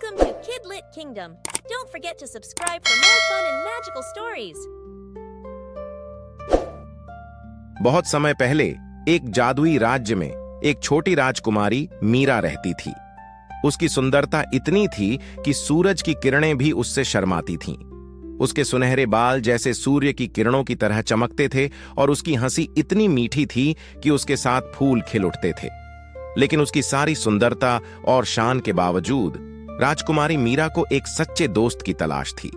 Welcome to Kidlit Kingdom. Don't forget to subscribe for more fun and magical stories. बहुत समय पहले एक जादुई राज्य में एक छोटी राजकुमारी मीरा रहती थी। उसकी सुंदरता इतनी थी कि सूरज की किरणें भी उससे शर्माती थीं। उसके सुनहरे बाल जैसे सूर्य की किरणों की तरह चमकते थे और उसकी हंसी इतनी मीठी थी कि उसके साथ फूल खिल उठते थे। लेकिन उसकी सारी सुंदरता और शान के बावजूद राजकुमारी मीरा को एक सच्चे दोस्त की तलाश थी।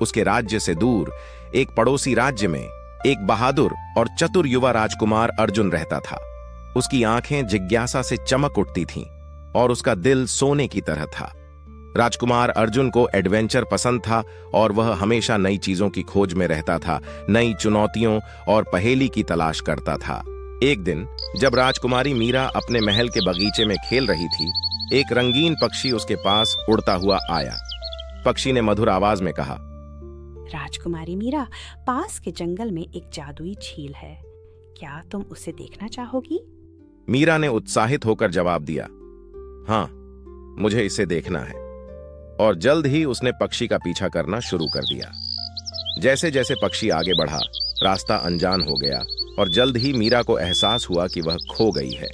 उसके राज्य से दूर एक पड़ोसी राज्य में एक बहादुर और चतुर युवा राजकुमार अर्जुन रहता था। उसकी आंखें जिज्ञासा से चमक उठती थीं और उसका दिल सोने की तरह था। राजकुमार अर्जुन को एडवेंचर पसंद था और वह हमेशा नई चीजों की खोज में रहता था, नई चुनौतियों और पहेली की तलाश करता था। एक दिन जब राजकुमारी मीरा अपने महल के बगीचे में खेल रही थी, एक रंगीन पक्षी उसके पास उड़ता हुआ आया। पक्षी ने मधुर आवाज में कहा, राजकुमारी मीरा, पास के जंगल में एक जादुई झील है, क्या तुम उसे देखना चाहोगी? मीरा ने उत्साहित होकर जवाब दिया, हाँ, मुझे इसे देखना है। और जल्द ही उसने पक्षी का पीछा करना शुरू कर दिया। जैसे जैसे पक्षी आगे बढ़ा, रास्ता अनजान हो गया और जल्द ही मीरा को एहसास हुआ कि वह खो गई है।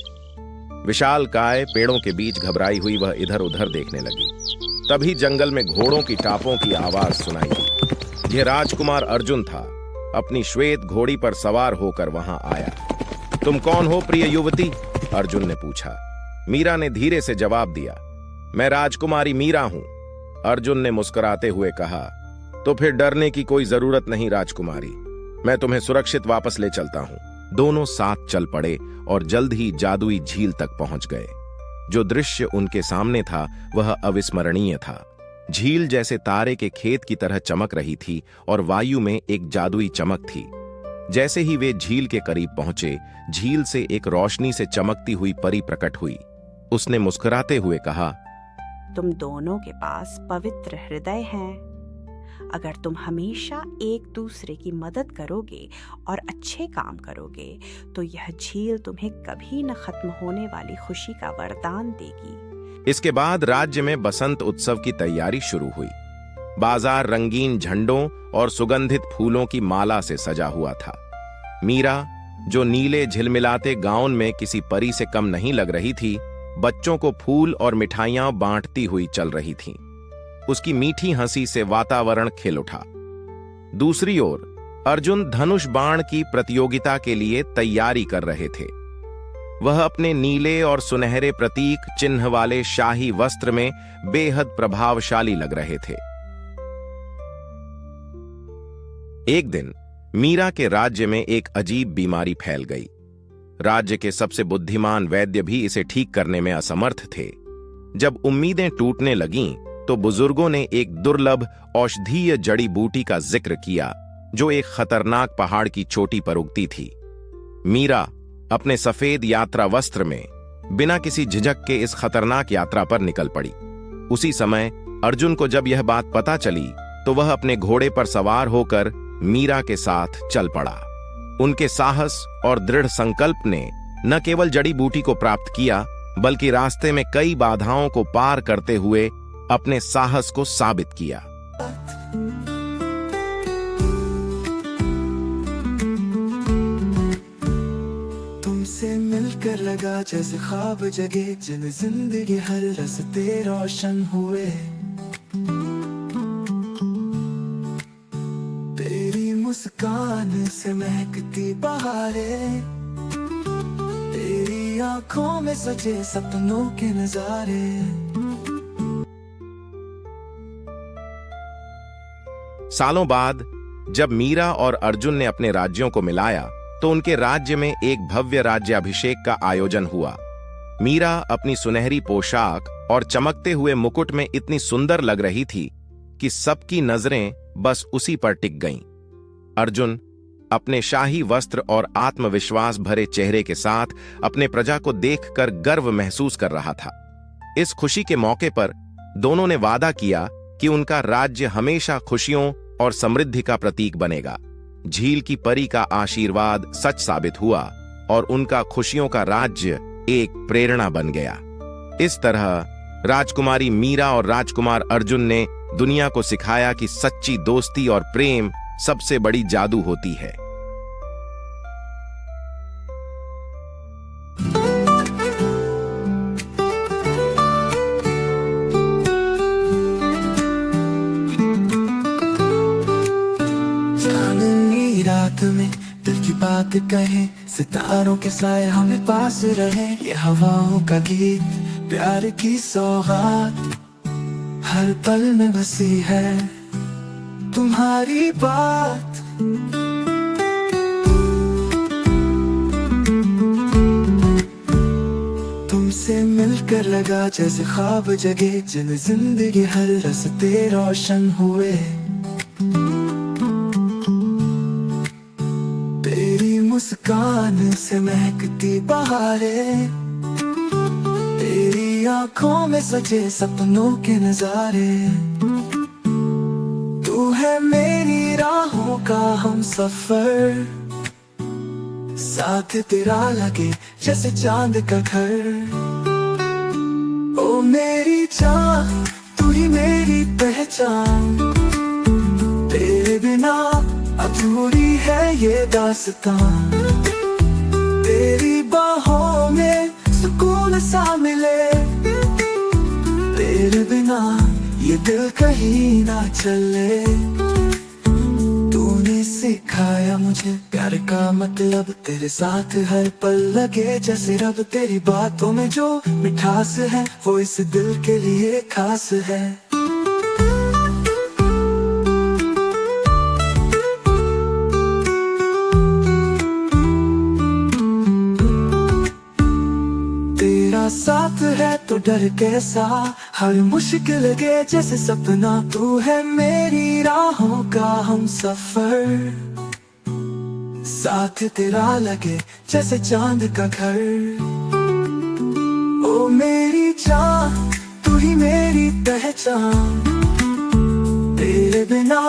विशालकाय पेड़ों के बीच घबराई हुई वह इधर उधर देखने लगी। तभी जंगल में घोड़ों की टापों की आवाज सुनाई दी। यह राजकुमार अर्जुन था। अपनी श्वेत घोड़ी पर सवार होकर वहां आया। तुम कौन हो प्रिय युवती? अर्जुन ने पूछा। मीरा ने धीरे से जवाब दिया, मैं राजकुमारी मीरा हूं। अर्जुन ने मुस्कुराते हुए कहा, तो फिर डरने की कोई जरूरत नहीं राजकुमारी, मैं तुम्हें सुरक्षित वापस ले चलता हूं। दोनों साथ चल पड़े और जल्द ही जादुई झील तक पहुंच गए। जो दृश्य उनके सामने था वह अविस्मरणीय था। झील जैसे तारे के खेत की तरह चमक रही थी और वायु में एक जादुई चमक थी। जैसे ही वे झील के करीब पहुंचे, झील से एक रोशनी से चमकती हुई परी प्रकट हुई। उसने मुस्कुराते हुए कहा, तुम दोनों के पास पवित्र हृदय हैं। अगर तुम हमेशा एक दूसरे की मदद करोगे और अच्छे काम करोगे तो यह झील तुम्हें कभी न खत्म होने वाली खुशी का वरदान देगी। इसके बाद राज्य में बसंत उत्सव की तैयारी शुरू हुई। बाजार रंगीन झंडों और सुगंधित फूलों की माला से सजा हुआ था। मीरा, जो नीले झिलमिलाते गाउन में किसी परी से कम नहीं लग रही थी, बच्चों को फूल और मिठाइयां बांटती हुई चल रही थीं। उसकी मीठी हंसी से वातावरण खिल उठा। दूसरी ओर अर्जुन धनुष बाण की प्रतियोगिता के लिए तैयारी कर रहे थे। वह अपने नीले और सुनहरे प्रतीक चिन्ह वाले शाही वस्त्र में बेहद प्रभावशाली लग रहे थे। एक दिन मीरा के राज्य में एक अजीब बीमारी फैल गई। राज्य के सबसे बुद्धिमान वैद्य भी इसे ठीक करने में असमर्थ थे। जब उम्मीदें टूटने लगीं, तो बुजुर्गों ने एक दुर्लभ औषधीय जड़ी बूटी का जिक्र किया जो एक खतरनाक पहाड़ की चोटी पर उगती थी। मीरा अपने सफेद यात्रा वस्त्र में बिना किसी झिझक के इस खतरनाक यात्रा पर निकल पड़ी। उसी समय अर्जुन को जब यह बात पता चली तो वह अपने घोड़े पर सवार होकर मीरा के साथ चल पड़ा। उनके साहस और दृढ़ संकल्प ने न केवल जड़ी बूटी को प्राप्त किया, बल्कि रास्ते में कई बाधाओं को पार करते हुए अपने साहस को साबित किया। तुमसे मिलकर लगा जैसे ख्वाब जगे, जिन जिंदगी हर रास्ते रोशन हुए। तेरी मुस्कान से महकती बहारें, तेरी आंखों में सजे सपनों के नजारे। सालों बाद जब मीरा और अर्जुन ने अपने राज्यों को मिलाया तो उनके राज्य में एक भव्य राज्याभिषेक का आयोजन हुआ। मीरा अपनी सुनहरी पोशाक और चमकते हुए मुकुट में इतनी सुंदर लग रही थी कि सबकी नजरें बस उसी पर टिक गईं। अर्जुन अपने शाही वस्त्र और आत्मविश्वास भरे चेहरे के साथ अपने प्रजा को देखकर गर्व महसूस कर रहा था। इस खुशी के मौके पर दोनों ने वादा किया कि उनका राज्य हमेशा खुशियों और समृद्धि का प्रतीक बनेगा। झील की परी का आशीर्वाद सच साबित हुआ और उनका खुशियों का राज्य एक प्रेरणा बन गया। इस तरह राजकुमारी मीरा और राजकुमार अर्जुन ने दुनिया को सिखाया कि सच्ची दोस्ती और प्रेम सबसे बड़ी जादू होती है। चांदनी रात में दिल की बात कहे, सितारों के साए हमें पास रहे। ये हवाओं का गीत, प्यार की सौगात हर पल में बसी है तुम्हारी बात। तुमसे मिलकर लगा जैसे ख्वाब जगे, जिन जिंदगी हर रास्ते रोशन हुए। तेरी मुस्कान से महकती बहारें, तेरी आंखों में सजे सपनों के नजारे। तू है मेरी राहों का हम सफर, साथ तेरा लगे जैसे चांद का घर। ओ मेरी जान, तू ही मेरी पहचान, तेरे बिना अधूरी है ये दास्तान। तेरी बाहों में सुकून सा मिले, तेरे बिना ये दिल कहीं ना चले। तूने सिखाया मुझे प्यार का मतलब, तेरे साथ हर पल लगे जैसे रब। तेरी बातों में जो मिठास है वो इस दिल के लिए खास है। साथ है तो डर कैसा, हर मुश्किल लगे जैसे सपना। तू है मेरी राहों का हम सफर, साथ तेरा लगे जैसे चांद का घर। ओ मेरी जान, तू ही मेरी पहचान, तेरे बिना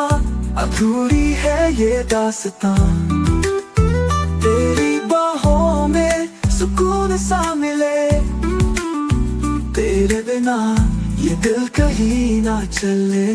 अधूरी है ये दास्तान। तेरी बाहों में सुकून सा मिले, तेरे बिना ये दिल कहीं ना चले।